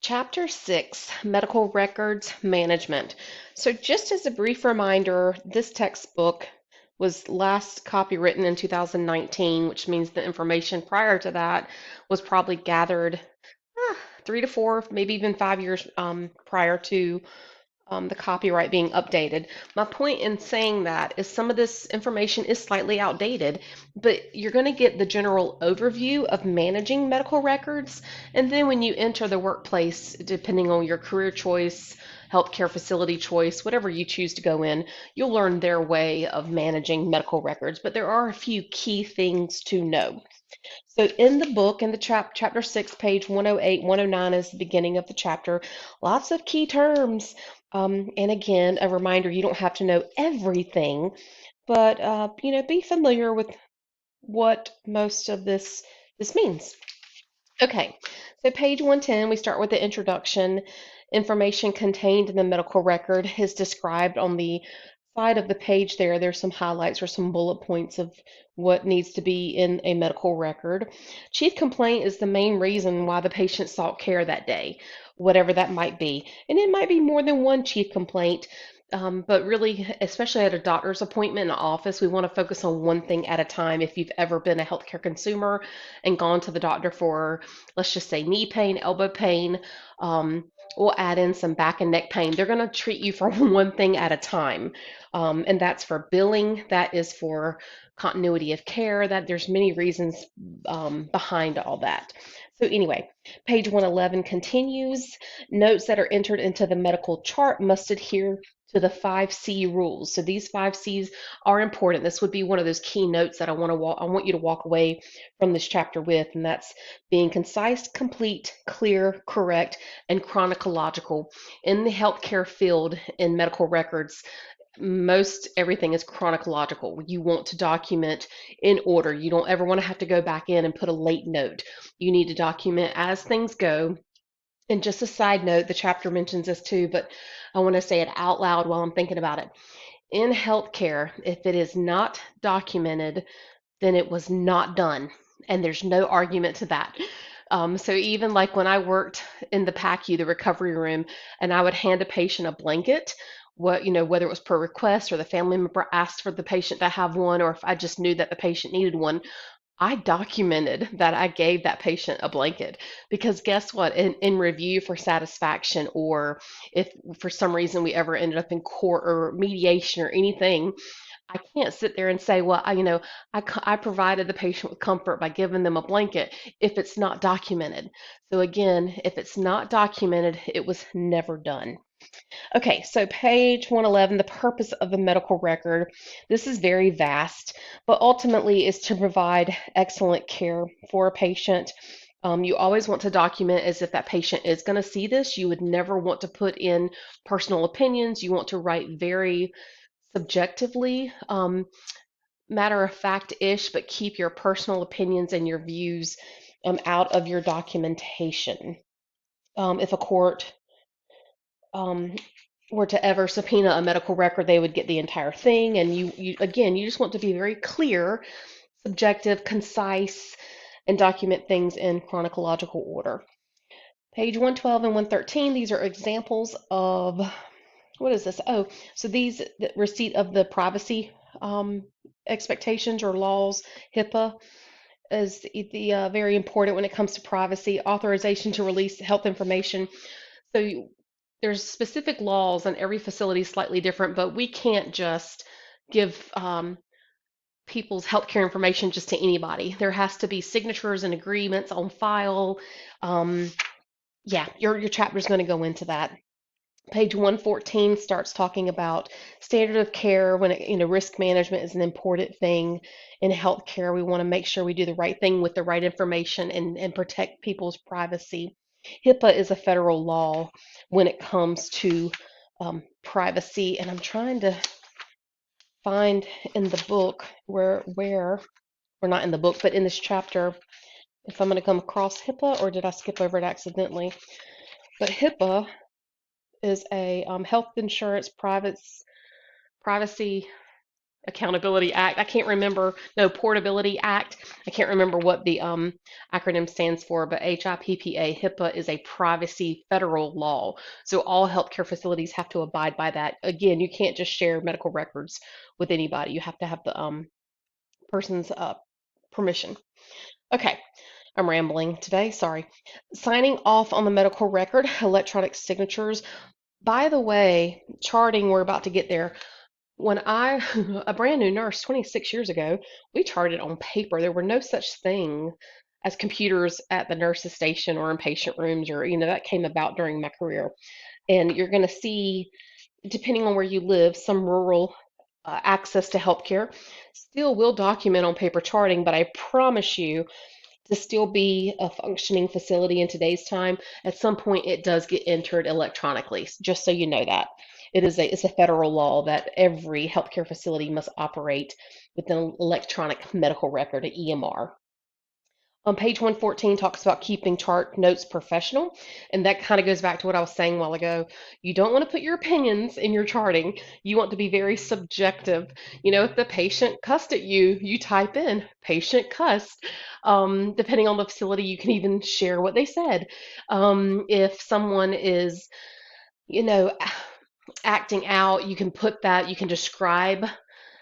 Chapter 6, Medical Records Management. So, just as a brief reminder, this textbook was last copywritten in 2019, which means the information prior to that was probably gathered 3 to 4, maybe even 5 years prior to the copyright being updated. My point in saying that is some of this information is slightly outdated, but you're going to get the general overview of managing medical records. And then when you enter the workplace, depending on your career choice, healthcare facility choice, whatever you choose to go in, you'll learn their way of managing medical records. But there are a few key things to know. So in the book, in the chapter 6, page 108, 109 is the beginning of the chapter. Lots of key terms. And again, a reminder, you don't have to know everything, but be familiar with what most of this means. Okay, so page 110, we start with the introduction. Information contained in the medical record is described on the side of the page there. There's some highlights or some bullet points of what needs to be in a medical record. Chief complaint is the main reason why the patient sought care that day, whatever that might be. And it might be more than one chief complaint. But really, especially at a doctor's appointment in the office, we want to focus on one thing at a time. If you've ever been a healthcare consumer and gone to the doctor for, let's just say, knee pain, elbow pain, we'll add in some back and neck pain. They're going to treat you for one thing at a time. And that's for billing, that is for continuity of care, that there's many reasons behind all that. So anyway, page 111 continues. Notes that are entered into the medical chart must adhere to the 5C rules. So these 5Cs are important. This would be one of those key notes that I want you to walk away from this chapter with, and that's being concise, complete, clear, correct, and chronological. In the healthcare field, in medical records, most everything is chronological. You want to document in order. You don't ever want to have to go back in and put a late note. You need to document as things go. And just a side note, the chapter mentions this too, but I want to say it out loud while I'm thinking about it. In healthcare, if it is not documented, then it was not done. And there's no argument to that. So even like when I worked in the PACU, the recovery room, and I would hand a patient a blanket, whether it was per request or the family member asked for the patient to have one, or if I just knew that the patient needed one, I documented that I gave that patient a blanket because guess what? In review for satisfaction, or if for some reason we ever ended up in court or mediation or anything, I can't sit there and say, well, I provided the patient with comfort by giving them a blanket if it's not documented. So again, if it's not documented, it was never done. Okay, so page 111, the purpose of the medical record. This is very vast, but ultimately is to provide excellent care for a patient. You always want to document as if that patient is going to see this. You would never want to put in personal opinions. You want to write very subjectively, matter of fact-ish, but keep your personal opinions and your views out of your documentation. If a court um, were to ever subpoena a medical record, they would get the entire thing. And you again, you just want to be very clear, subjective, concise, and document things in chronological order. Page 112 and 113, these are examples of, what is this? Oh, so these, the receipt of the privacy expectations or laws, HIPAA is the very important when it comes to privacy, authorization to release health information. So there's specific laws, and every facility is slightly different, but we can't just give people's healthcare information just to anybody. There has to be signatures and agreements on file. Yeah, your chapter is going to go into that. Page 114 starts talking about standard of care. When risk management is an important thing in healthcare. We want to make sure we do the right thing with the right information and protect people's privacy. HIPAA is a federal law when it comes to privacy, and I'm trying to find in the book or not in the book, but in this chapter, if I'm going to come across HIPAA, or did I skip over it accidentally? But HIPAA is a health insurance privacy Accountability Act. I can't remember. No, Portability Act. I can't remember what the acronym stands for, but HIPPA, HIPAA is a privacy federal law. So all healthcare facilities have to abide by that. Again, you can't just share medical records with anybody. You have to have the person's permission. Okay, I'm rambling today. Sorry. Signing off on the medical record, electronic signatures. By the way, charting, we're about to get there. When I, a brand new nurse 26 years ago, we charted on paper. There were no such thing as computers at the nurse's station or in patient rooms, or, that came about during my career. And you're going to see, depending on where you live, some rural access to healthcare still will document on paper charting, but I promise you, to still be a functioning facility in today's time, at some point it does get entered electronically. Just so you know that. It's a federal law that every healthcare facility must operate with an electronic medical record, an EMR. On page 114 talks about keeping chart notes professional, and that kind of goes back to what I was saying a while ago. You don't want to put your opinions in your charting. You want to be very subjective. If the patient cussed at you, you type in patient cussed. Depending on the facility, you can even share what they said. If someone is, you know, acting out, you can put that, you can describe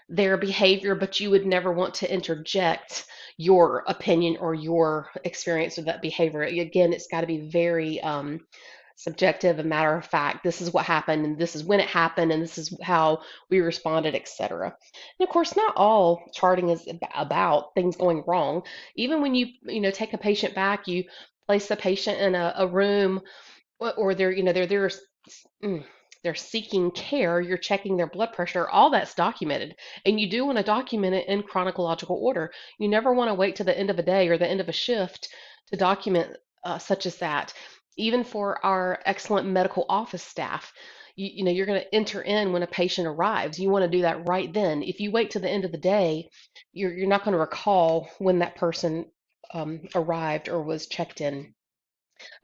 their behavior, but you would never want to interject your opinion or your experience with that behavior. Again, it's got to be very subjective and matter of fact. This is what happened, and this is when it happened, and this is how we responded, etc. And of course, not all charting is about things going wrong. Even when you take a patient back, you place the patient in a room, or they're there, mm, they're seeking care, you're checking their blood pressure, all that's documented. And you do want to document it in chronological order. You never want to wait to the end of a day or the end of a shift to document such as that. Even for our excellent medical office staff, you're going to enter in when a patient arrives. You want to do that right then. If you wait to the end of the day, you're not going to recall when that person arrived or was checked in.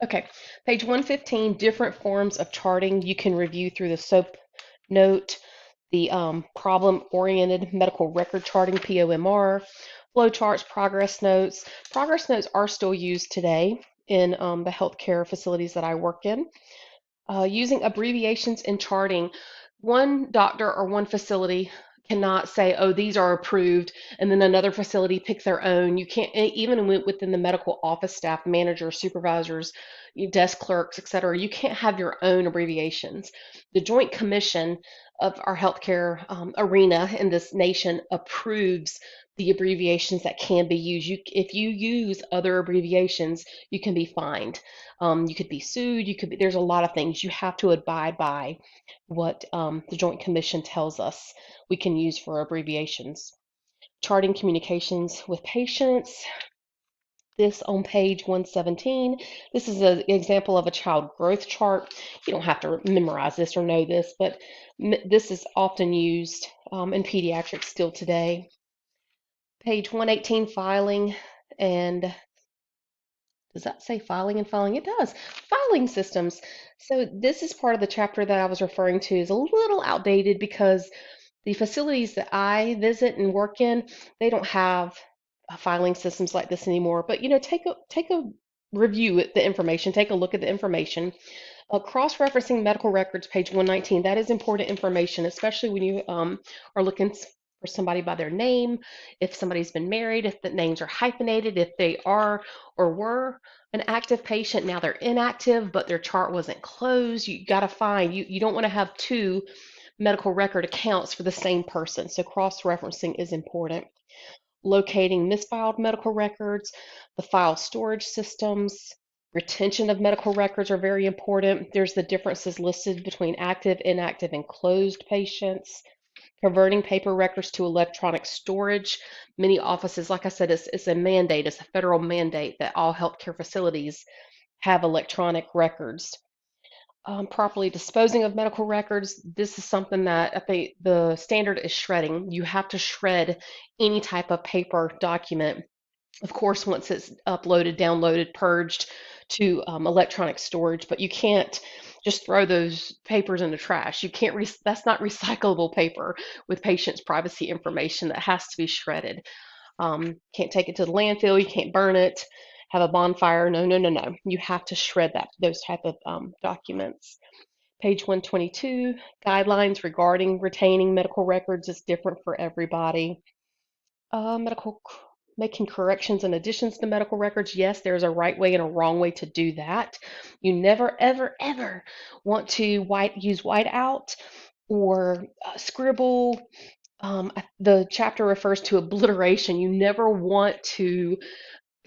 Okay, page 115, different forms of charting you can review through the SOAP note, the problem-oriented medical record charting, POMR, flow charts, progress notes. Progress notes are still used today in the healthcare facilities that I work in. Using abbreviations in charting, one doctor or one facility cannot say, oh, these are approved, and then another facility pick their own. You can't, even within the medical office staff, managers, supervisors, desk clerks, etc., you can't have your own abbreviations. The Joint Commission of our healthcare arena in this nation approves the abbreviations that can be used. If you use other abbreviations, you can be fined. You could be sued. There's a lot of things. You have to abide by what the Joint Commission tells us we can use for abbreviations. Charting communications with patients. This on page 117. This is an example of a child growth chart. You don't have to memorize this or know this, but this is often used in pediatrics still today. Page 118, filing, and does that say filing and filing? It does. Filing systems. So this is part of the chapter that I was referring to is a little outdated because the facilities that I visit and work in, they don't have filing systems like this anymore. But take a review at the information, take a look at the information. Cross-referencing medical records, page 119. That is important information, especially when you are looking for somebody by their name, if somebody's been married, if the names are hyphenated, if they are or were an active patient, now they're inactive, but their chart wasn't closed. You got to find, you don't want to have two medical record accounts for the same person. So cross-referencing is important. Locating misfiled medical records, the file storage systems, retention of medical records are very important. There's the differences listed between active, inactive, and closed patients. Converting paper records to electronic storage. Many offices, like I said, it's a mandate, it's a federal mandate that all healthcare facilities have electronic records. Properly disposing of medical records. This is something that I think the standard is shredding. You have to shred any type of paper document. Of course, once it's uploaded, downloaded, purged to electronic storage, but you can't just throw those papers in the trash. You can't, that's not recyclable paper with patients' privacy information that has to be shredded. Can't take it to the landfill. You can't burn it, have a bonfire. No, no, no, no. You have to shred those type of documents. Page 122, guidelines regarding retaining medical records is different for everybody. Medical making corrections and additions to medical records. Yes, there's a right way and a wrong way to do that. You never, ever, ever want to use whiteout or scribble. The chapter refers to obliteration. You never want to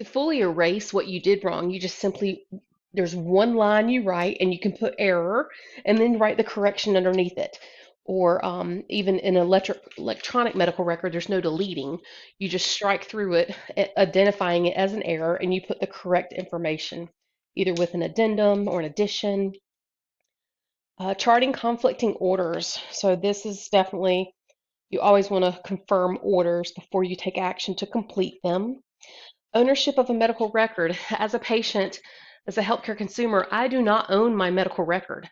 fully erase what you did wrong. You just simply, there's one line you write and you can put error and then write the correction underneath it. Or even in an electronic medical record, there's no deleting. You just strike through it, identifying it as an error, and you put the correct information, either with an addendum or an addition. Charting conflicting orders. So this is definitely, you always want to confirm orders before you take action to complete them. Ownership of a medical record. As a patient, as a healthcare consumer, I do not own my medical record.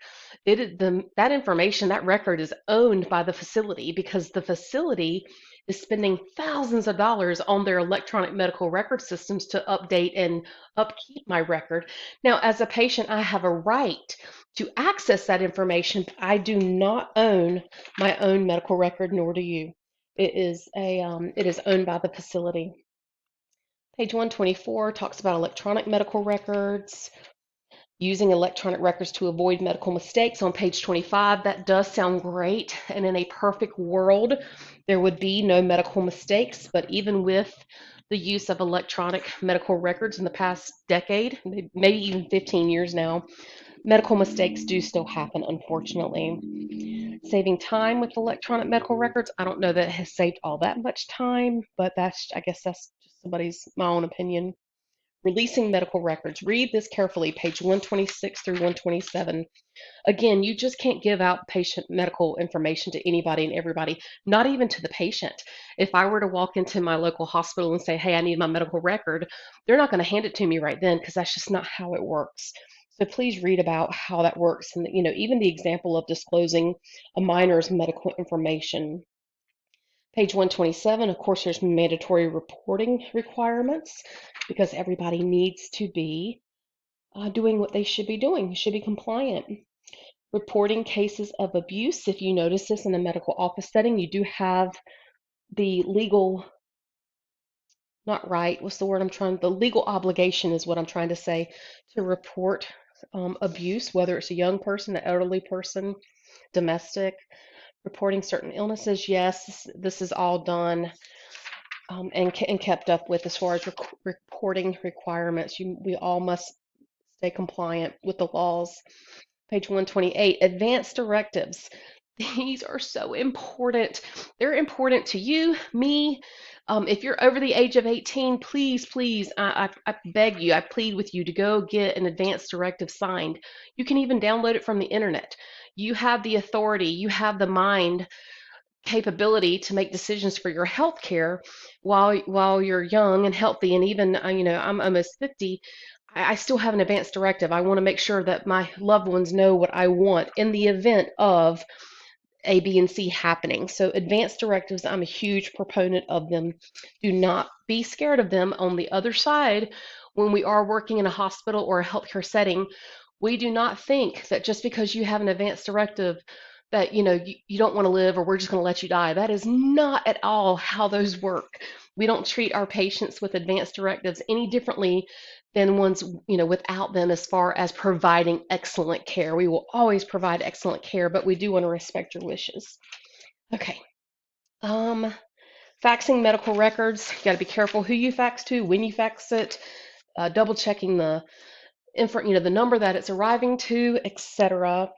That information, that record is owned by the facility because the facility is spending thousands of dollars on their electronic medical record systems to update and upkeep my record. Now, as a patient, I have a right to access that information, but I do not own my own medical record, nor do you. It is owned by the facility. Page 124 talks about electronic medical records, using electronic records to avoid medical mistakes. On page 25, that does sound great, and in a perfect world, there would be no medical mistakes, but even with the use of electronic medical records in the past decade, maybe even 15 years now, medical mistakes do still happen, unfortunately. Saving time with electronic medical records, I don't know that it has saved all that much time, but I guess that's just my own opinion. Releasing medical records. Read this carefully, page 126 through 127. Again, you just can't give out patient medical information to anybody and everybody, not even to the patient. If I were to walk into my local hospital and say, hey, I need my medical record, they're not going to hand it to me right then because that's just not how it works. So please read about how that works and even the example of disclosing a minor's medical information. Page 127, of course, there's mandatory reporting requirements because everybody needs to be doing what they should be doing, should be compliant. Reporting cases of abuse. If you notice this in a medical office setting, you do have the legal, not right, what's the word the legal obligation is what I'm trying to say, to report abuse, whether it's a young person, an elderly person, domestic. Reporting certain illnesses, yes, this is all done and kept up with as far as reporting requirements. We all must stay compliant with the laws. Page 128, advanced directives. These are so important. They're important to you, me. If you're over the age of 18, please, please, I beg you, I plead with you to go get an advanced directive signed. You can even download it from the internet. You have the authority, you have the mind capability to make decisions for your health care while you're young and healthy. And even, I'm almost 50. I still have an advanced directive. I want to make sure that my loved ones know what I want in the event of A, B, and C happening. So advanced directives, I'm a huge proponent of them. Do not be scared of them. On the other side, when we are working in a hospital or a healthcare setting, we do not think that just because you have an advanced directive that you don't want to live or we're just going to let you die. That is not at all how those work. We don't treat our patients with advanced directives any differently than ones without them as far as providing excellent care. We will always provide excellent care, but we do want to respect your wishes. Okay. Faxing medical records. You got to be careful who you fax to, when you fax it, double checking the number that it's arriving to, etc.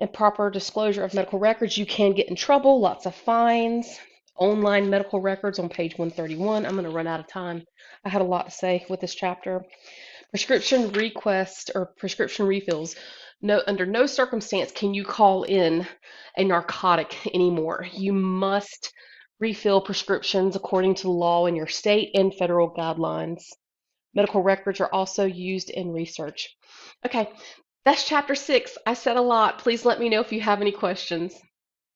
And proper disclosure of medical records. You can get in trouble, lots of fines. Online medical records on page 131. I'm going to run out of time. I had a lot to say with this chapter. Prescription request or prescription refills. No, under no circumstance can you call in a narcotic anymore. You must refill prescriptions according to the law in your state and federal guidelines. Medical records are also used in research. Okay, That's chapter 6. I said a lot. Please let me know if you have any questions.